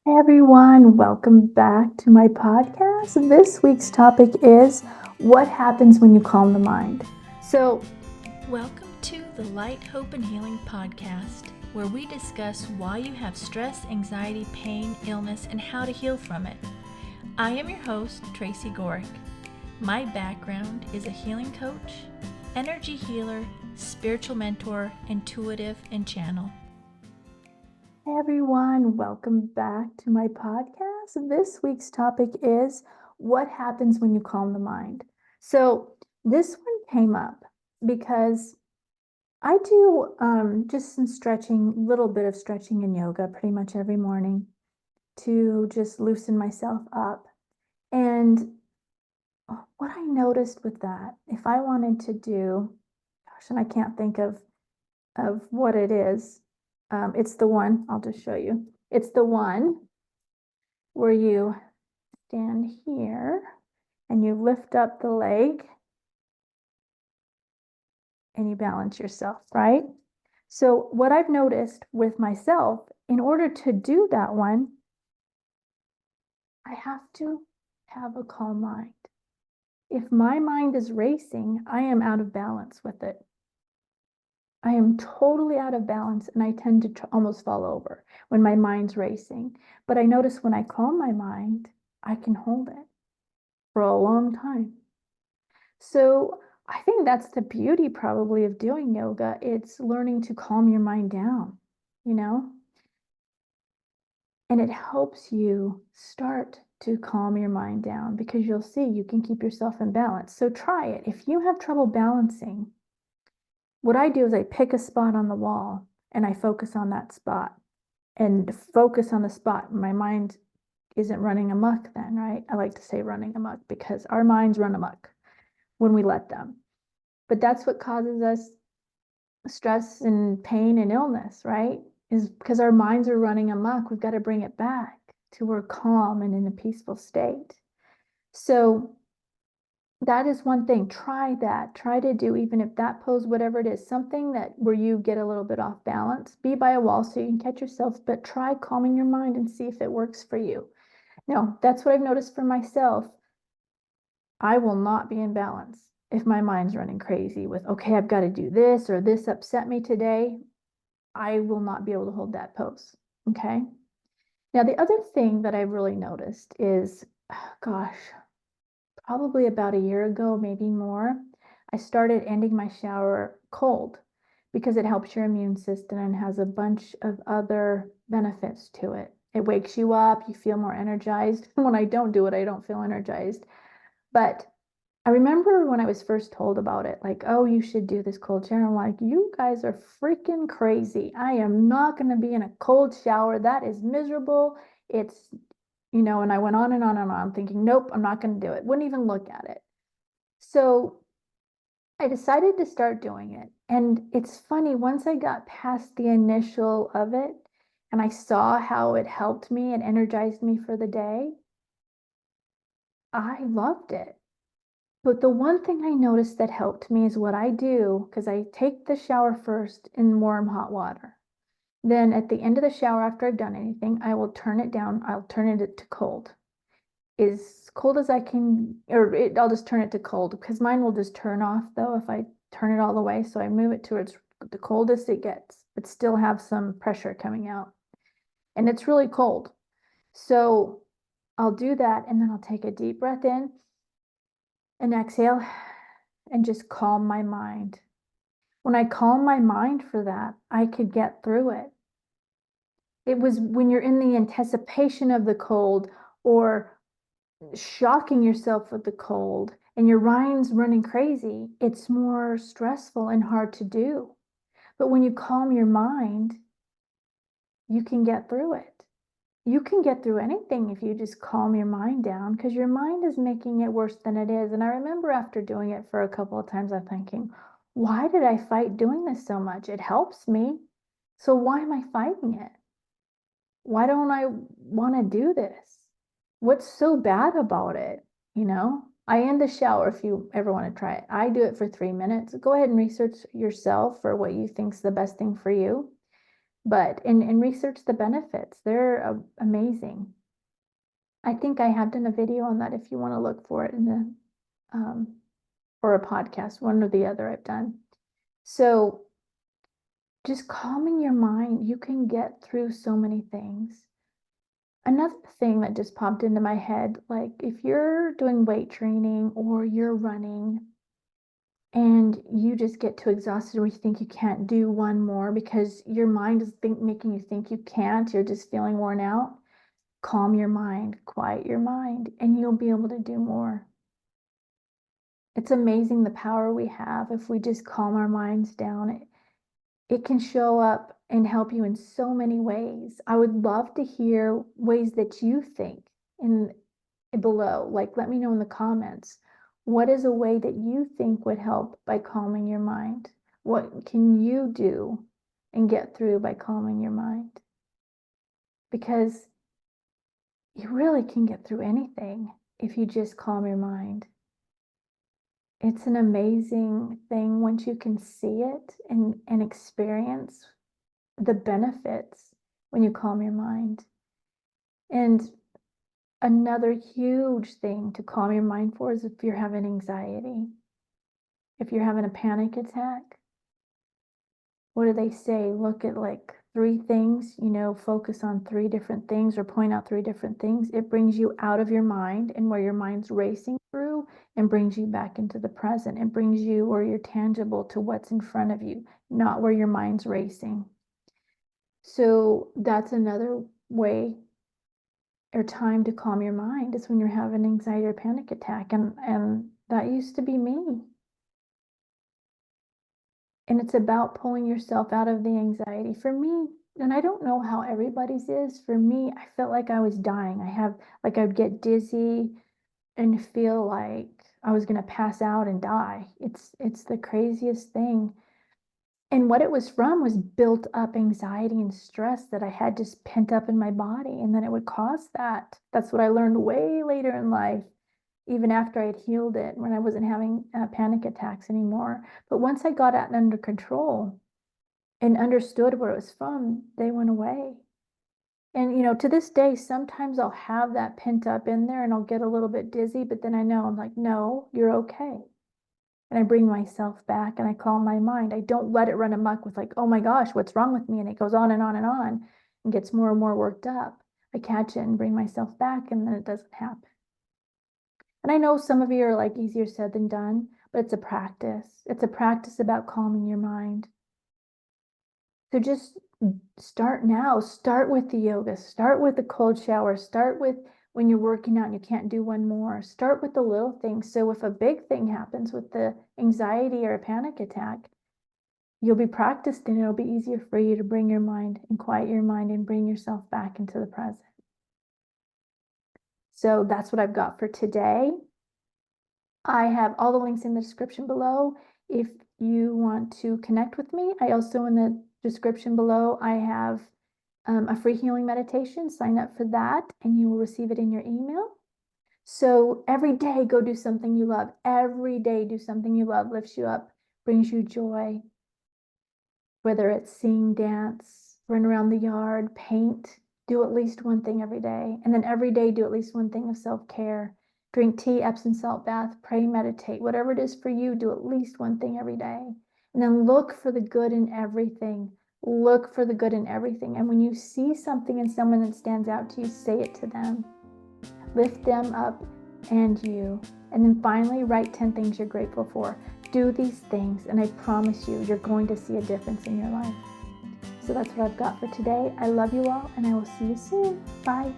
Hey everyone, welcome back to my podcast. This week's topic is what happens when you calm the mind. So, Welcome to the Light, Hope, and Healing podcast, where we discuss why you have stress, anxiety, pain, illness, and how to heal from it. I am your host, Tracy Gohrick. My background is a healing coach, energy healer, spiritual mentor, intuitive, and channel. hey everyone, welcome back to my podcast. This week's topic is what happens when you calm the mind. So, this one came up because I do just some stretching, little bit of stretching and yoga pretty much every morning to just loosen myself up. And what I noticed with that, if I wanted to do, gosh, and I can't think of what it is. It's the one, I'll just show you. It's the one where you stand here and you lift up the leg and you balance yourself, right? So what I've noticed with myself, in order to do that one, I have to have a calm mind. If my mind is racing, I am out of balance with it. I am totally out of balance and I tend to almost fall over when my mind's racing. But I notice when I calm my mind, I can hold it for a long time. So I think that's the beauty probably of doing yoga. It's learning to calm your mind down, you know? And it helps you start to calm your mind down because you'll see you can keep yourself in balance. So try it. If you have trouble balancing, what I do is I pick a spot on the wall and I focus on that spot and focus on the spot. My mind isn't running amok then, right? I like to say running amok because our minds run amok when we let them. But that's what causes us stress and pain and illness, right? Is because our minds are running amok. We've got to bring it back to where calm and in a peaceful state. So that is one thing. Try that. Try to do, even if that pose, whatever it is, something that where you get a little bit off balance. Be by a wall so you can catch yourself, but try calming your mind and see if it works for you. No, that's what I've noticed for myself. I will not be in balance if my mind's running crazy with, okay, I've got to do this or this upset me today. I will not be able to hold that pose. Okay. Now, the other thing that I've really noticed is, gosh, probably about a year ago, maybe more, I started ending my shower cold because it helps your immune system and has a bunch of other benefits to it. It wakes you up, you feel more energized. When I don't do it, I don't feel energized. But I remember when I was first told about it, like, oh, you should do this cold shower. I'm like, you guys are freaking crazy. I am not going to be in a cold shower. That is miserable. It's and I went on and on and on thinking, nope, I'm not going to do it. Wouldn't even look at it. So I decided to start doing it. And it's funny, once I got past the initial of it and I saw how it helped me and energized me for the day, I loved it. But the one thing I noticed that helped me is what I do, because I take the shower first in warm hot water. Then at the end of the shower, after I've done anything, I will turn it down. I'll turn it to cold. As cold as I can, I'll just turn it to cold because mine will just turn off though if I turn it all the way. So I move it to its the coldest it gets, but still have some pressure coming out. And it's really cold. So I'll do that and then I'll take a deep breath in and exhale and just calm my mind. When I calm my mind for that, I could get through it. It was when you're in the anticipation of the cold or shocking yourself with the cold and your mind's running crazy, it's more stressful and hard to do. But when you calm your mind, you can get through it. You can get through anything if you just calm your mind down because your mind is making it worse than it is. And I remember after doing it for a couple of times, I'm thinking, why did I fight doing this so much? It helps me. So why am I fighting it? Why don't I want to do this? What's so bad about it? I end the shower if you ever want to try it. I do it for 3 minutes. Go ahead and research yourself for what you think's the best thing for you. But and research the benefits. They're amazing. I think I have done a video on that if you want to look for it in the or a podcast, one or the other I've done. So just calming your mind, you can get through so many things. Another thing that just popped into my head, like if you're doing weight training or you're running and you just get too exhausted where you think you can't do one more because your mind is making you think you can't, you're just feeling worn out, calm your mind, quiet your mind, and you'll be able to do more. It's amazing the power we have if we just calm our minds down. It can show up and help you in so many ways. I would love to hear ways that you think in below. Like, let me know in the comments. What is a way that you think would help by calming your mind? What can you do and get through by calming your mind? Because you really can get through anything if you just calm your mind. It's an amazing thing once you can see it and experience the benefits when you calm your mind. And another huge thing to calm your mind for is if you're having anxiety, if you're having a panic attack. What do they say? Look at like 3 things, focus on 3 different things or point out 3 different things. It brings you out of your mind and where your mind's racing through and brings you back into the present. It brings you where you're tangible to what's in front of you, not where your mind's racing. So that's another way or time to calm your mind is when you're having anxiety or panic attack. And that used to be me. And it's about pulling yourself out of the anxiety. For me, and I don't know how everybody's is, for me, I felt like I was dying. I would get dizzy and feel like I was going to pass out and die. It's the craziest thing. And what it was from was built up anxiety and stress that I had just pent up in my body. And then it would cause that. That's what I learned way later in life, even after I had healed it, when I wasn't having panic attacks anymore. But once I got it under control and understood where it was from, they went away. And, to this day, sometimes I'll have that pent up in there and I'll get a little bit dizzy, but then I know I'm like, no, you're okay. And I bring myself back and I calm my mind. I don't let it run amok with like, oh my gosh, what's wrong with me? And it goes on and on and on and gets more and more worked up. I catch it and bring myself back and then it doesn't happen. And I know some of you are like easier said than done, but it's a practice. It's a practice about calming your mind. So just start now. Start with the yoga. Start with the cold shower. Start with when you're working out and you can't do one more. Start with the little things. So if a big thing happens with the anxiety or a panic attack, you'll be practiced and it'll be easier for you to bring your mind and quiet your mind and bring yourself back into the present. So that's what I've got for today. I have all the links in the description below. If you want to connect with me, I also in the description below, I have a free healing meditation. Sign up for that and you will receive it in your email. So every day, go do something you love. Every day, do something you love, lifts you up, brings you joy. Whether it's sing, dance, run around the yard, paint, do at least one thing every day. And then every day, do at least one thing of self-care. Drink tea, Epsom salt bath, pray, meditate. Whatever it is for you, do at least one thing every day. And then look for the good in everything. Look for the good in everything. And when you see something in someone that stands out to you, say it to them. Lift them up and you. And then finally, write 10 things you're grateful for. Do these things, and I promise you, you're going to see a difference in your life. So that's what I've got for today. I love you all, and I will see you soon. Bye.